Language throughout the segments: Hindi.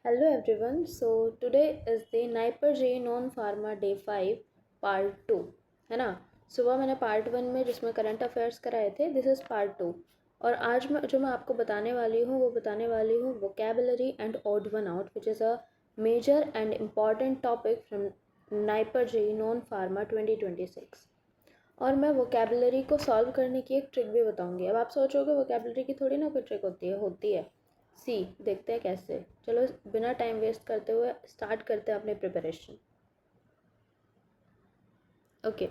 Hello everyone. So today is the Naipur J Non Pharma Day 5 Part 2 है ना। सुबह मैंने पार्ट 1 में जिसमें करंट अफेयर्स कराए थे, दिस इज़ पार्ट 2। और आज मैं आपको बताने वाली हूँ वो बताने वाली हूँ vocabulary and odd one out which is a major and important topic from NIPER J non pharma 2026। और मैं वोकेबलरी को सॉल्व करने की एक ट्रिक भी बताऊंगी। अब आप सोचोगे वोकेबलरी की थोड़ी ना कोई ट्रिक होती है। सी देखते हैं कैसे। चलो बिना टाइम वेस्ट करते हुए स्टार्ट करते हैं अपनी preparation. Okay,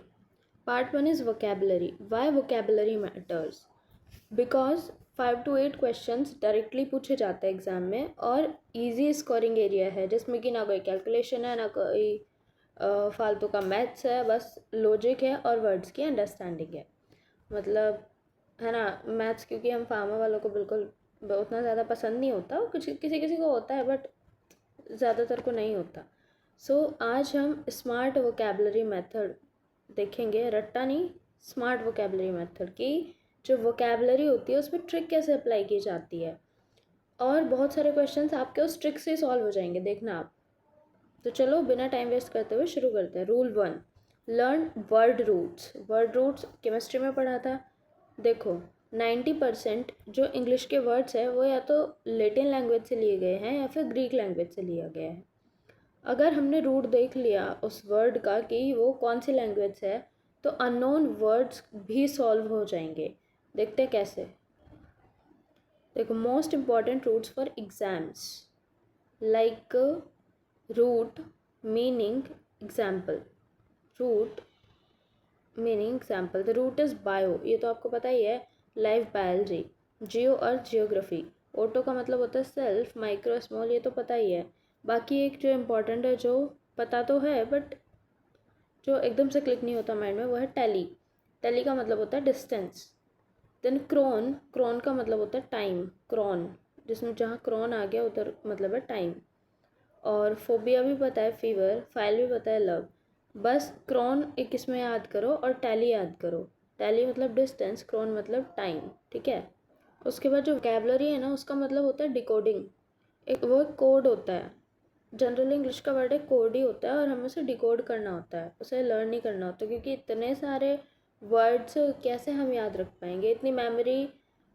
part 1 is vocabulary. Why vocabulary matters? Because 5 to 8 questions directly पूछे जाते हैं एग्जाम में और इजी स्कोरिंग एरिया है जिसमें कि ना कोई कैलकुलेशन है ना कोई फालतू का मैथ्स है, बस लॉजिक है और वर्ड्स की अंडरस्टैंडिंग है। मतलब है ना, मैथ्स क्योंकि हम फार्मा वालों को बिल्कुल उतना ज़्यादा पसंद नहीं होता, कुछ किसी किसी को होता है बट ज़्यादातर को नहीं होता। आज हम स्मार्ट वोकेबलरी मेथड देखेंगे, रट्टा नहीं, स्मार्ट वोकेबलरी मेथड की जो वोकेबलरी होती है उसमें ट्रिक कैसे अप्लाई की जाती है। और बहुत सारे क्वेश्चंस आपके उस ट्रिक से सॉल्व हो जाएंगे, देखना आप। तो चलो बिना टाइम वेस्ट करते हुए शुरू करते हैं। Rule 1, learn word roots. Word roots chemistry में पढ़ा था। देखो 90% जो इंग्लिश के वर्ड्स है वो या तो लेटिन लैंग्वेज से लिए गए हैं या फिर ग्रीक लैंग्वेज से लिया गया है। अगर हमने रूट देख लिया उस वर्ड का कि वो कौन सी लैंग्वेज है तो अननोन वर्ड्स भी सॉल्व हो जाएंगे। देखते हैं कैसे। देखो, most important roots for exams like root meaning example. Root meaning example, the root is bio, ये तो आपको पता ही है, life biology. Geo earth geography. Auto का मतलब होता है सेल्फ, माइक्रो स्मॉल ये तो पता ही है। बाकी एक जो इम्पोर्टेंट है जो पता तो है बट जो एकदम से क्लिक नहीं होता माइंड में वो है टैली। टैली का मतलब होता है डिस्टेंस। देन क्रोन, क्रोन का मतलब होता है टाइम, क्रोन, जिसमें जहाँ क्रोन आ गया उधर मतलब है टाइम। और फोबिया भी पता है, फीवर। फाइल भी पता है, लव। बस क्रोन एक इसमें याद करो और टैली याद करो। टैली मतलब डिस्टेंस, क्रोन मतलब टाइम, ठीक है। उसके बाद जो वोकैबुलरी है ना उसका मतलब होता है डिकोडिंग। एक वो कोड होता है, जनरली इंग्लिश का वर्ड एक कोड ही होता है और हमें उसे डिकोड करना होता है, उसे लर्न नहीं करना होता, क्योंकि इतने सारे वर्ड्स कैसे हम याद रख पाएंगे, इतनी मेमोरी,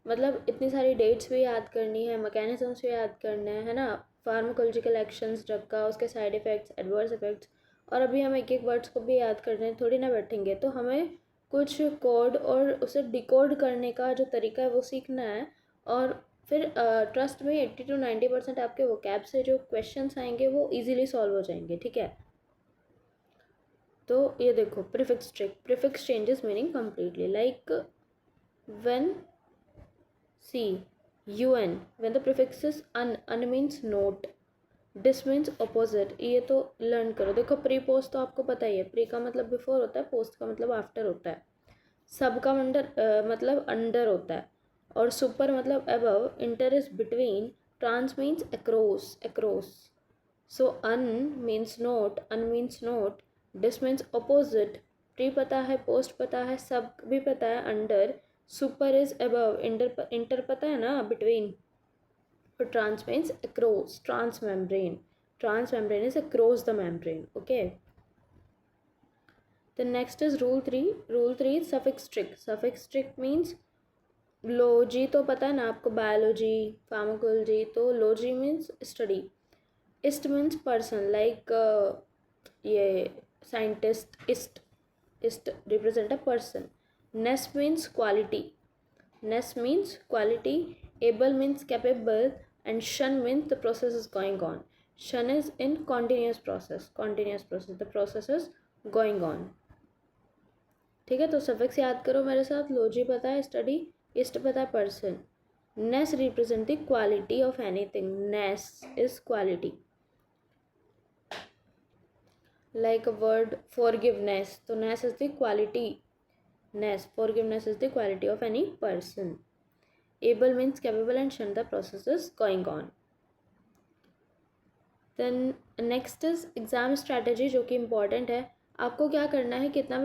मतलब इतनी सारी डेट्स भी याद करनी है, मैकेनिज्म्स भी याद करने हैं, है ना, फार्माकोलॉजिकल एक्शंस ड्रग का, उसके साइड इफ़ेक्ट्स, एडवर्स इफेक्ट्स। और अभी हम एक एक वर्ड्स को भी याद करने थोड़ी ना बैठेंगे, तो हमें कुछ कोड और उसे डिकोड करने का जो तरीका है वो सीखना है। और फिर ट्रस्ट में 80 to 90% आपके वो कैब से जो क्वेश्चंस आएंगे वो इजीली सॉल्व हो जाएंगे, ठीक है। तो ये देखो, prefix trick, prefix changes meaning completely, like when see UN, when the prefix is un means not, dis means opposite, ये तो लर्न करो। देखो प्री पोस्ट तो आपको पता ही है, प्री का मतलब बिफोर होता है, पोस्ट का मतलब आफ्टर होता है। सब का मतलब अंडर होता है और सुपर मतलब above, inter is between, trans means across, across. So un means not, un means not, dis means opposite, pre पता है, पोस्ट पता है, सब भी पता है, under, super is above, inter inter पता है ना, बिटवीन। तो trans means across, trans membrane, trans membrane is across the membrane, okay. The next is rule 3. Rule 3 is suffix trick. Suffix trick means logy तो पता है ना आपको, बायोलॉजी, फार्माकोलॉजी, तो logy means study, ist means person, like ये scientist, ist represent a person. Ness means quality, ness means quality, able means capable, and tion means the process is going on. Tion is in continuous process, continuous process, the process is going on, ठीक है। तो सफिक्स याद करो मेरे साथ, लोजी पता है स्टडी, इस्ट पता है person, ness represent the quality of anything, ness is quality. Like a word forgiveness, तो ness is the quality, ness, forgiveness is the quality of any person. Able means capable and tion the process is going on. Then next is exam strategy, जो कि इम्पॉर्टेंट है। आपको क्या करना है, कितना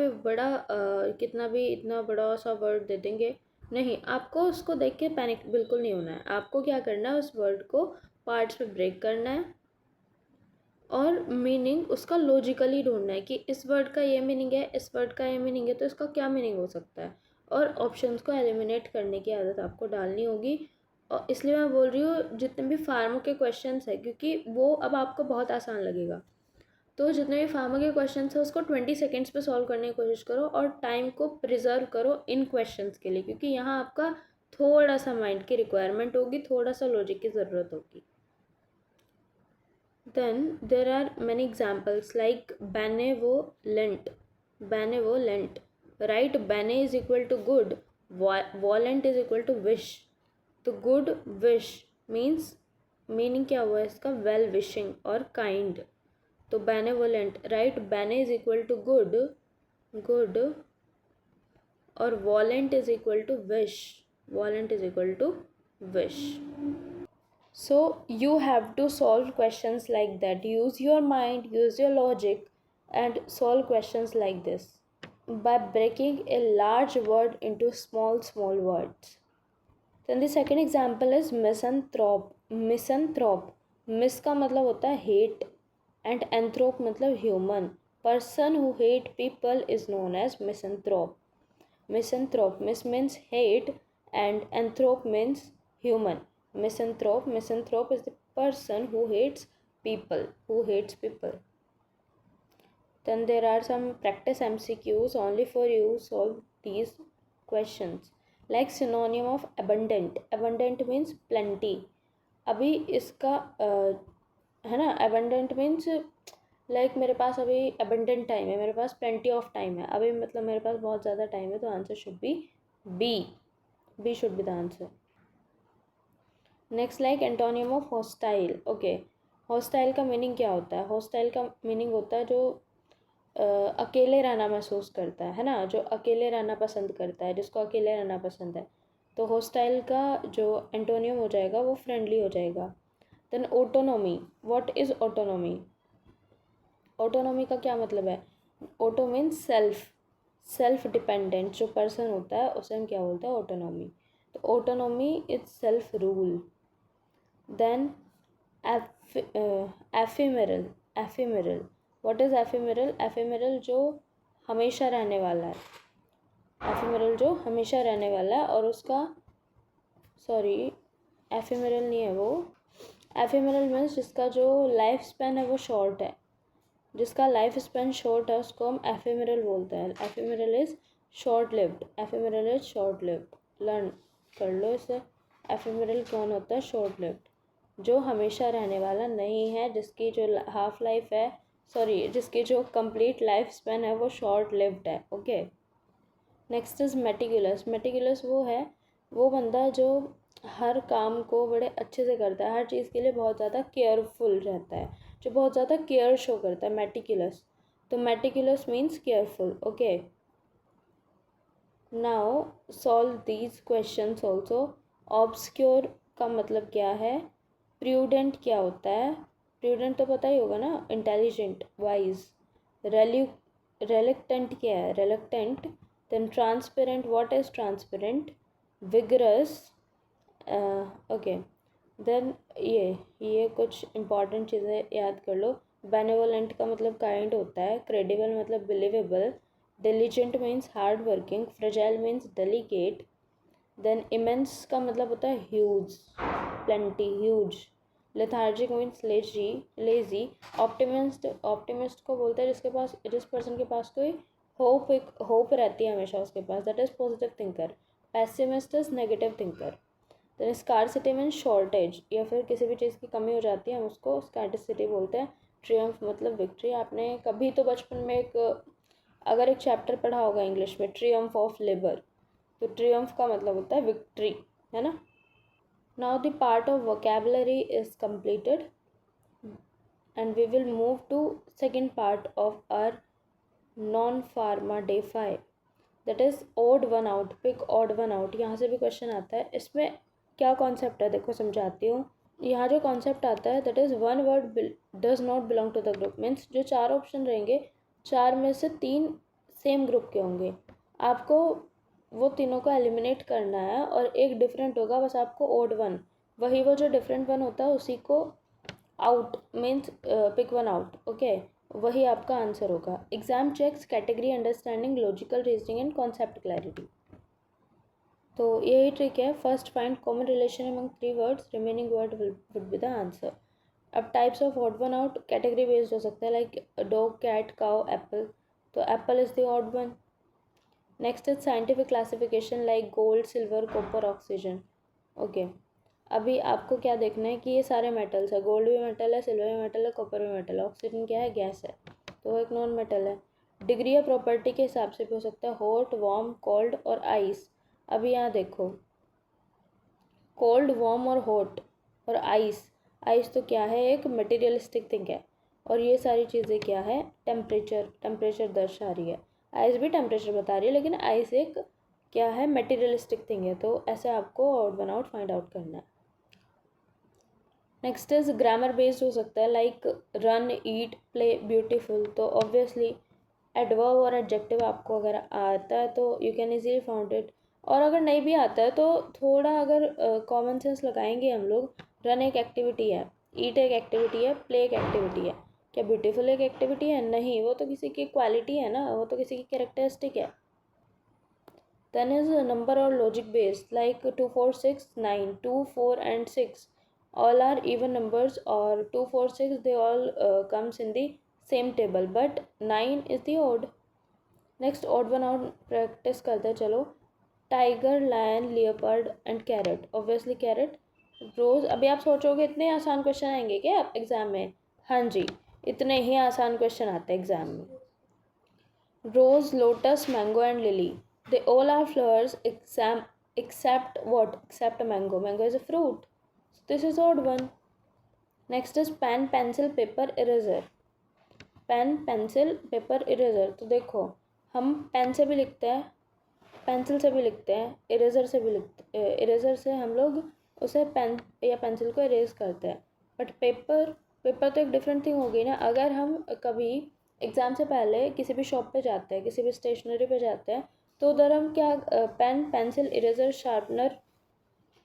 भी इतना बड़ा सा वर्ड दे देंगे नहीं, आपको उसको देख के पैनिक बिल्कुल नहीं होना है। आपको क्या करना है, उस वर्ड को पार्ट्स में ब्रेक करना है और मीनिंग उसका लॉजिकली ढूंढना है कि इस वर्ड का ये मीनिंग है, इस वर्ड का ये मीनिंग है, तो इसका क्या मीनिंग हो सकता है। और ऑप्शंस को एलिमिनेट करने की आदत आपको डालनी होगी। और इसलिए मैं बोल रही हूँ जितने भी फार्मो के क्वेश्चंस हैं, क्योंकि वो अब आपको बहुत आसान लगेगा, तो जितने भी फार्मो के क्वेश्चंस हैं उसको 20 सेकेंड्स पे सॉल्व करने की कोशिश करो और टाइम को प्रिजर्व करो इन क्वेश्चंस के लिए, क्योंकि यहाँ आपका थोड़ा सा माइंड की रिक्वायरमेंट होगी, थोड़ा सा लॉजिक की ज़रूरत होगी। Then there are many examples like benevolent. Benevolent. Right? Bene is equal to good. Volent is equal to wish. तो good wish means meaning क्या हुआ इसका well wishing और kind. तो benevolent. Right? Bene is equal to good. Good. और volent is equal to wish. Volent is equal to wish. So you have to solve questions like that. Use your mind, use your logic, and solve questions like this by breaking a large word into small words. Then the second example is misanthrope. Misanthrope. Mis का मतलब होता है hate and anthrope मतलब human. Person who hate people is known as misanthrope. Misanthrope. Mis means hate and anthrope means human. Misanthrope is the person who hates people. Then there are some practice MCQs only for you. Solve these questions. Like synonym of abundant. Abundant means plenty. अभी इसका है ना, abundant means लाइक मेरे पास अभी abundant टाइम है, मेरे पास plenty of टाइम है, अभी मतलब मेरे पास बहुत ज़्यादा टाइम है, तो answer should be B should be the answer. Next like antonym of hostile. Okay, hostile का मीनिंग क्या होता है? हॉस्टाइल का मीनिंग होता है जो अकेले रहना महसूस करता है ना, जो अकेले रहना पसंद करता है, जिसको अकेले रहना पसंद है. तो हॉस्टाइल का जो एंटोनियम हो जाएगा वो फ्रेंडली हो जाएगा. Then autonomy. What is autonomy? Autonomy का क्या मतलब है? ऑटो मीन्स सेल्फ डिपेंडेंट जो पर्सन होता है उसे हम क्या बोलते हैं? ऑटोनॉमी. तो autonomy is self rule. Then ephemeral. What is ephemeral? Ephemeral जो हमेशा रहने वाला है. एफिमेरल जो हमेशा रहने वाला है और उसका एफिमेरल नहीं है वो. एफिमेरल मीन्स जिसका जो लाइफ स्पैन है वो शॉर्ट है. जिसका लाइफ स्पैन शॉर्ट है उसको हम एफिमेरल बोलते हैं. Ephemeral is short lived. Learn कर लो इसे. एफिमेरल कौन होता है? Short lived. जो हमेशा रहने वाला नहीं है, जिसकी जो हाफ लाइफ है, जिसकी जो कंप्लीट लाइफ स्पैन है वो शॉर्ट लिव्ड है. ओके. Next is meticulous. वो बंदा जो हर काम को बड़े अच्छे से करता है, हर चीज़ के लिए बहुत ज़्यादा केयरफुल रहता है, जो बहुत ज़्यादा केयर शो करता है. मेटिकुलस. तो meticulous means careful. Okay. Now solve these questions also. Obscure का मतलब क्या है? प्रूडेंट क्या होता है? प्रूडेंट तो पता ही होगा ना, इंटेलिजेंट, वाइज. रेलक्टेंट क्या है? Reluctant. Then transparent. What is transparent? Vigorous. Okay. Then ये कुछ इंपॉर्टेंट चीज़ें याद कर लो. बेनेवोलेंट का मतलब काइंड होता है. क्रेडिबल मतलब believable. Diligent means hard working. Fragile means delicate. Then immense का मतलब होता है huge, plenty, huge. Lethargic means lazy. Optimist को बोलते हैं जिस पर्सन के पास कोई होप रहती है हमेशा उसके पास, that is positive thinker. Pessimist is negative thinker. Then scarcity means shortage, या फिर किसी भी चीज़ की कमी हो जाती है हम उसको स्कार्सिटी बोलते हैं. ट्रियम्फ मतलब विक्ट्री. आपने कभी तो बचपन में अगर एक चैप्टर पढ़ा होगा इंग्लिश में, ट्रियम्फ ऑफ लेबर. तो ट्रियम्फ का मतलब होता है विक्ट्री, है ना. Now the part of vocabulary is completed and we will move to second part of our non pharma day 5, that is odd one out. Pick odd one out. यहाँ से भी क्वेश्चन आता है. इसमें क्या कॉन्सेप्ट है देखो समझाती हूँ. यहाँ जो कॉन्सेप्ट आता है that is one word does not belong to the group. Means जो 4 ऑप्शन रहेंगे, 4 में से 3 सेम ग्रुप के होंगे. आपको वो तीनों को एलिमिनेट करना है और एक डिफरेंट होगा, बस आपको ओड वन, वो जो डिफरेंट वन होता है उसी को out means pick one out, okay, वही आपका आंसर होगा. Exam checks category understanding, logical reasoning and concept clarity. तो यही ट्रिक है. First find common relation among 3 words, remaining word would be the answer. अब types of odd one out category based हो सकता है, like dog, cat, cow, apple. तो apple is the odd one. Next is scientific classification like gold, silver, copper, oxygen. Okay, अभी आपको क्या देखना है कि ये सारे मेटल्स है. गोल्ड भी मेटल है, सिल्वर भी मेटल है, कॉपर भी मेटल है, ऑक्सीजन क्या है, गैस है, तो वो एक नॉन मेटल है. डिग्री या प्रॉपर्टी के हिसाब से भी हो सकता है, हॉट, वार्म, कोल्ड और आइस. अभी यहाँ देखो, कोल्ड, वार्म और हॉट और आइस. आइस तो क्या है, एक मटेरियलिस्टिक थिंग है. और ये सारी चीज़ें क्या है, टेम्परेचर, टेम्परेचर दर्शा रही है. आइस भी टेम्परेचर बता रही है, लेकिन आइस एक क्या है, मटेरियलिस्टिक थिंग है. तो ऐसे आपको odd one out find out करना है. नेक्स्ट इज ग्रामर बेस्ड हो सकता है, लाइक रन, ईट, प्ले, ब्यूटीफुल. तो ऑब्वियसली एडवर्ब और एडजेक्टिव आपको अगर आता है तो you can easily found it. और अगर नहीं भी आता है तो थोड़ा अगर कॉमन सेंस लगाएंगे हम लोग. रन एक एक्टिविटी है, ईट एक एक्टिविटी है, प्ले एक एक्टिविटी है. क्या ब्यूटीफुल एक एक्टिविटी है? नहीं, वो तो किसी की क्वालिटी है ना, वो तो किसी की कैरेक्टरिस्टिक है. देन इज नंबर और logic based, like 2, 4, 6, 9. 2, 4 and 6 all are even numbers, or 2, 4, 6 they all comes in the same table, but 9 is the odd. Next odd one out practice करते हैं, चलो. Tiger, lion, leopard and carrot. Obviously carrot. Rose. अभी आप सोचोगे इतने आसान क्वेश्चन आएंगे क्या आप एग्जाम में? हाँ जी, इतने ही आसान क्वेश्चन आते हैं एग्जाम में. Rose, lotus, mango and lily. They all are flowers except what? Except mango. Mango is a fruit. So this is odd one. Next is pen, pencil, paper, eraser. Pen, pencil, paper, eraser. तो देखो, हम पेन से भी लिखते हैं, पेंसिल से भी लिखते हैं, इरेजर से भी लिखते, इरेजर से हम लोग उसे पेन या पेंसिल को इरेज करते हैं. बट पेपर, पेपर तो एक डिफरेंट थिंग हो गई ना. अगर हम कभी एग्ज़ाम से पहले किसी भी शॉप पे जाते हैं, किसी भी स्टेशनरी पे जाते हैं, तो उधर हम क्या pen, pencil, eraser, sharpener,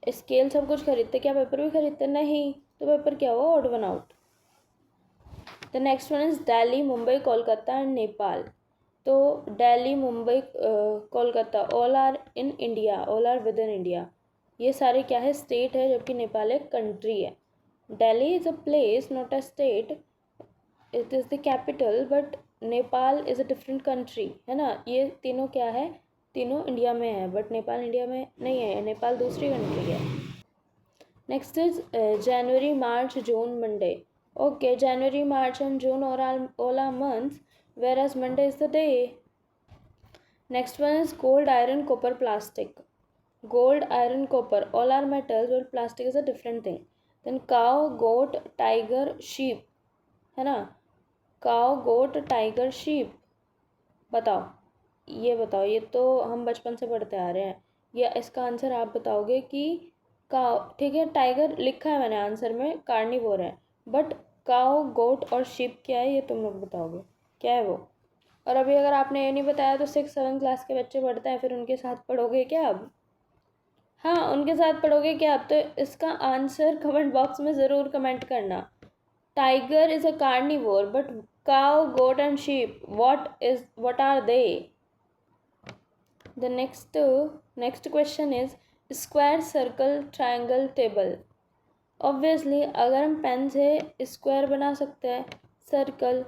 scale सब कुछ खरीदते. क्या पेपर भी खरीदते? नहीं. तो पेपर क्या हुआ, odd one out. The next one is Delhi, Mumbai, Kolkata and Nepal. तो Delhi, Mumbai, Kolkata all are in India, all are within India. ये सारे क्या है, स्टेट है, जबकि नेपाल एक कंट्री है. Delhi is a place, not a state. It is the capital, but Nepal is a different country, है ना. ये तीनों क्या है, तीनों इंडिया में है, बट नेपाल इंडिया में नहीं है, नेपाल दूसरी कंट्री है. Next is January, March, June, Monday. Okay, January, March and June all are months, whereas Monday is the day. Next one is gold, iron, copper, plastic. Gold, iron, copper all are metals, but plastic is a different thing. Then cow, goat, tiger, sheep, है ना. cow, goat, tiger, sheep. बताओ, ये बताओ, ये तो हम बचपन से पढ़ते आ रहे हैं. ये इसका आंसर आप बताओगे कि काउ. ठीक है, टाइगर लिखा है मैंने आंसर में, कार्निवोर है. बट काउ, गोट और शिप क्या है, ये तुम लोग बताओगे क्या है वो. और अभी अगर आपने ये नहीं बताया तो 6-7 क्लास के बच्चे पढ़ते हैं, फिर उनके साथ पढ़ोगे क्या अब? हाँ, उनके साथ पढ़ोगे क्या अब? तो इसका आंसर कमेंट बॉक्स में ज़रूर कमेंट करना. Tiger is a carnivore, but cow, goat and sheep, what are they? The next question is square, circle, triangle, table. Obviously अगर हम पेन से स्क्वायर बना सकते हैं, सर्कल,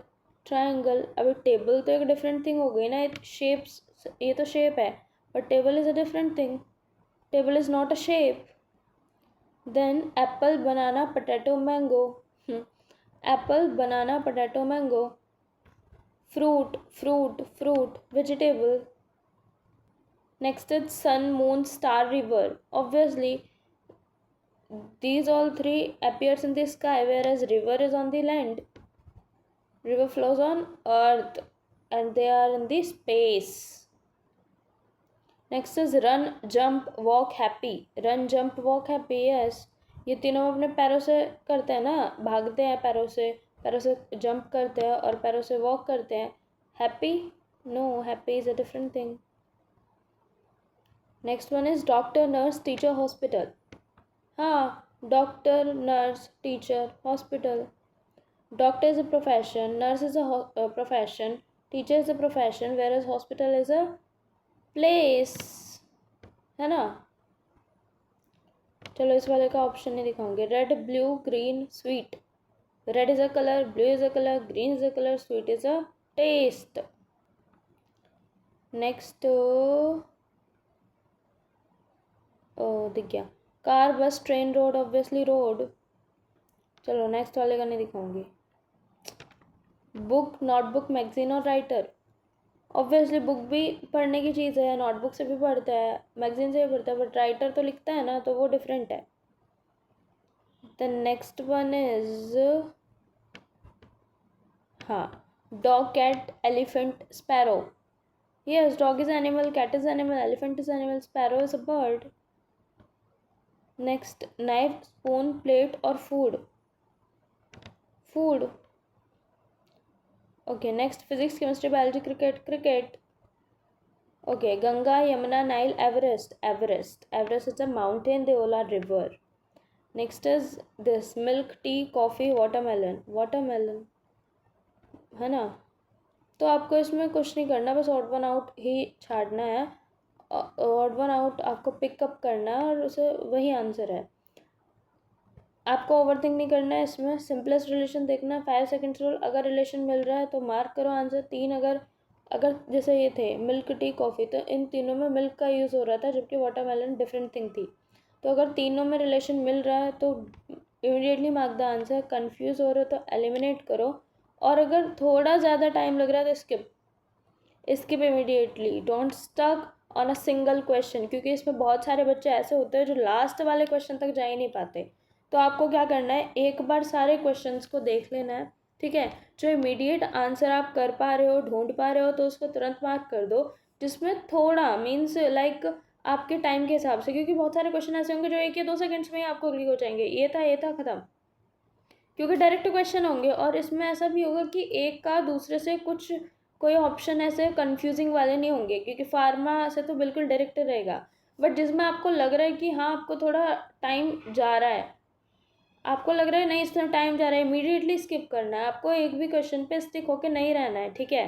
ट्रायंगल. अभी टेबल तो एक डिफरेंट थिंग हो गई ना. शेप्स, ये तो शेप है, but table is a different thing. Table is not a shape. Then apple, banana, potato, mango. Apple, banana, potato, mango. Fruit, fruit, fruit, vegetable. Next is sun, moon, star, river. Obviously these all three appears in the sky, whereas river is on the land. River flows on earth and they are in the space. Next is run, jump, walk, happy. Run, jump, walk, happy. Yes, ये तीनों अपने पैरों से करते हैं ना, भागते हैं पैरों से जंप करते हैं और पैरों से वॉक करते हैं. Happy? No, happy is a different thing. Next one is doctor, nurse, teacher, hospital. हाँ, doctor, nurse, teacher, hospital. Doctor is a profession, nurse is a profession, teacher is a profession, where is hospital is a place, है ना। चलो इस वाले का ऑप्शन नहीं दिखाऊंगे। Red, blue, green, sweet. Red is a colour, blue is a colour, green is a colour, sweet is a test. Next दिख गया। कार, बस, ट्रेन, रोड, ऑब्वियसली रोड। चलो नेक्स्ट वाले का नहीं दिखाऊंगी। बुक, नोटबुक, मैगजीन और राइटर। ऑब्वियसली बुक भी पढ़ने की चीज़ है, नोटबुक से भी पढ़ता है, मैगजीन से भी पढ़ता है, बट राइटर तो लिखता है ना, तो वो डिफरेंट है। द नेक्स्ट वन इज, हाँ, dog, cat, elephant, sparrow. Yes, dog is animal, cat is animal, elephant is animal, sparrow is a bird. Next, knife, spoon, plate और food. Food. Okay next, physics, chemistry, biology, cricket, cricket. Okay, Ganga, Yamuna, Nile, Everest, Everest, Everest is a mountain, they all are river. Next is this, milk, tea, coffee, watermelon, watermelon, है ना। तो आपको इसमें कुछ नहीं करना, बस ऑड वन आउट ही छाड़ना है। ऑड वन आउट आपको पिकअप करना है और उसे वही आंसर है। आपको ओवरथिंक नहीं करना है इसमें। सिंपलेस्ट रिलेशन देखना है, 5 सेकेंड्स रूल। अगर रिलेशन मिल रहा है तो मार्क करो आंसर। 3 अगर अगर जैसे ये थे मिल्क, टी, कॉफ़ी, तो इन तीनों में मिल्क का यूज़ हो रहा था, जबकि वाटरमेलन डिफरेंट थिंग थी। तो अगर तीनों में रिलेशन मिल रहा है तो immediately mark the answer. Confuse हो रहे हो तो एलिमिनेट करो, और अगर थोड़ा ज़्यादा टाइम लग रहा है तो skip immediately. Don't stuck on a single question, क्योंकि इसमें बहुत सारे बच्चे ऐसे होते हैं जो लास्ट वाले क्वेश्चन तक जा ही नहीं पाते। तो आपको क्या करना है, एक बार सारे क्वेश्चंस को देख लेना है, ठीक है। जो इमीडिएट आंसर आप कर पा रहे हो, ढूंढ पा रहे हो, तो उसको तुरंत मार्क कर दो। जिसमें थोड़ा मीन्स लाइक आपके टाइम के हिसाब से, क्योंकि बहुत सारे क्वेश्चन ऐसे होंगे जो 1 या 2 सेकेंड्स में ही आपको क्लिक हो जाएंगे, ये था ख़त्म, क्योंकि डायरेक्ट क्वेश्चन होंगे। और इसमें ऐसा भी होगा कि एक का दूसरे से कुछ कोई ऑप्शन ऐसे कंफ्यूजिंग वाले नहीं होंगे, क्योंकि फार्मा से तो बिल्कुल डायरेक्ट रहेगा। बट जिसमें आपको लग रहा है कि हाँ आपको थोड़ा टाइम जा रहा है, आपको लग रहा है नहीं इसमें टाइम जा रहा है, इमीडिएटली स्किप करना है। आपको एक भी क्वेश्चन पे स्टिक होकर नहीं रहना है, ठीक है।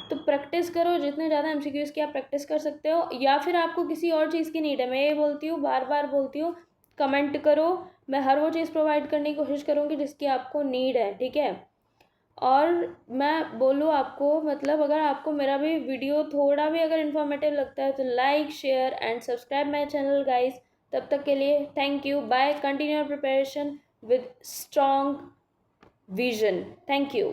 तो प्रैक्टिस करो, जितने ज़्यादा एमसीक्यूज़ की आप प्रैक्टिस कर सकते हो, या फिर आपको किसी और चीज़ की नीड है, मैं ये बोलती हूँ, बार बार बोलती हूँ, कमेंट करो। मैं हर वो चीज़ प्रोवाइड करने की कोशिश करूँगी जिसकी आपको नीड है, ठीक है। और मैं बोलूँ आपको, मतलब अगर आपको मेरा भी वीडियो थोड़ा भी अगर इन्फॉर्मेटिव लगता है तो like, share and subscribe my channel guys. तब तक के लिए thank you, bye. Continue preparation with strong vision. Thank you.